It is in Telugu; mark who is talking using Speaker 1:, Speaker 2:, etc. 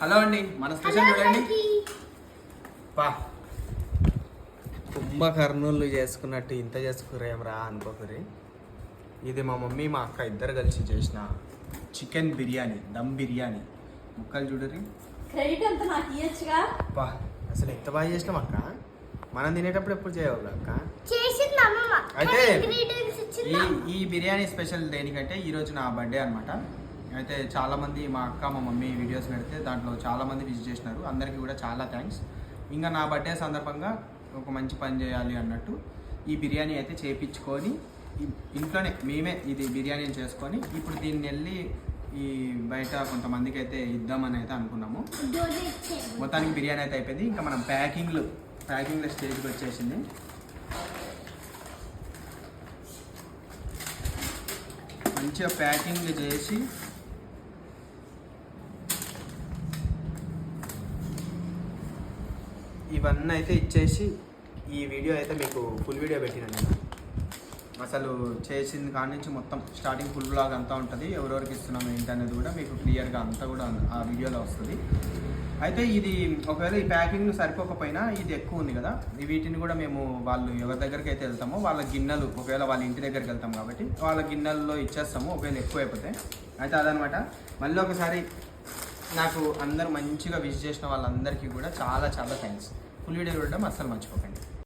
Speaker 1: హలో అండి, మన స్పెషల్ చూడండి. పా కుంభకర్ణులు చేసుకున్నట్టు ఇంత చేసుకురేమరా అనుకోకరి. ఇది మా మమ్మీ మా అక్క ఇద్దరు కలిసి చేసిన చికెన్ బిర్యానీ, దమ్ బిర్యానీ. ముక్కలు చూడరి.
Speaker 2: క్రెడిట్ అంతా నాకు ఇయ్యొచ్చుగా.
Speaker 1: పా అసలు ఎంత బాగా చేసినాం అక్క. మనం తినేటప్పుడు ఎప్పుడు చేయవాలి అక్క. అయితే ఈ బిర్యానీ స్పెషల్ దేనికంటే ఈరోజు నా బర్త్డే అనమాట. అయితే చాలామంది మా అక్క మా మమ్మీ వీడియోస్ పెడితే దాంట్లో చాలామంది విజిట్ చేసినారు. అందరికీ కూడా చాలా థ్యాంక్స్. ఇంకా నా బర్త్డే సందర్భంగా ఒక మంచి పని చేయాలి అన్నట్టు ఈ బిర్యానీ అయితే చేయించుకొని ఇంట్లోనే మేమే ఇది బిర్యానీ చేసుకొని ఇప్పుడు దీన్ని వెళ్ళి ఈ బయట కొంతమందికి అయితే ఇద్దామని అయితే అనుకున్నాము. మొత్తానికి బిర్యానీ అయితే అయిపోయింది. ఇంకా మనం ప్యాకింగ్లో స్టేజ్కి వచ్చేసింది. మంచిగా ప్యాకింగ్ చేసి ఇవన్నీ అయితే ఇచ్చేసి ఈ వీడియో అయితే మీకు ఫుల్ వీడియో పెట్టినా నేను. అసలు చేసింది కాడి నుంచి మొత్తం స్టార్టింగ్ ఫుల్ బ్లాగ్ అంతా ఉంటుంది. ఎవరెవరికి ఇస్తున్నాము ఏంటి అనేది కూడా మీకు క్లియర్గా అంతా కూడా ఆ వీడియోలో వస్తుంది. అయితే ఇది ఒకవేళ ఈ ప్యాకింగ్ సరిపోకపోయినా ఇది ఎక్కువ ఉంది కదా, వీటిని కూడా మేము వాళ్ళు ఎవరి దగ్గరికి అయితే వెళ్తామో వాళ్ళ గిన్నెలు, ఒకవేళ వాళ్ళ ఇంటి దగ్గరికి వెళ్తాం కాబట్టి వాళ్ళ గిన్నెల్లో ఇచ్చేస్తాము ఒకవేళ ఎక్కువ అయిపోతే. అయితే అదనమాట. మళ్ళీ ఒకసారి నాకు అందరూ మంచిగా విష్ చేసిన వాళ్ళందరికీ కూడా చాలా చాలా థ్యాంక్స్. ఫుల్ వీడియో చూడడం అస్సలు మర్చిపోకండి.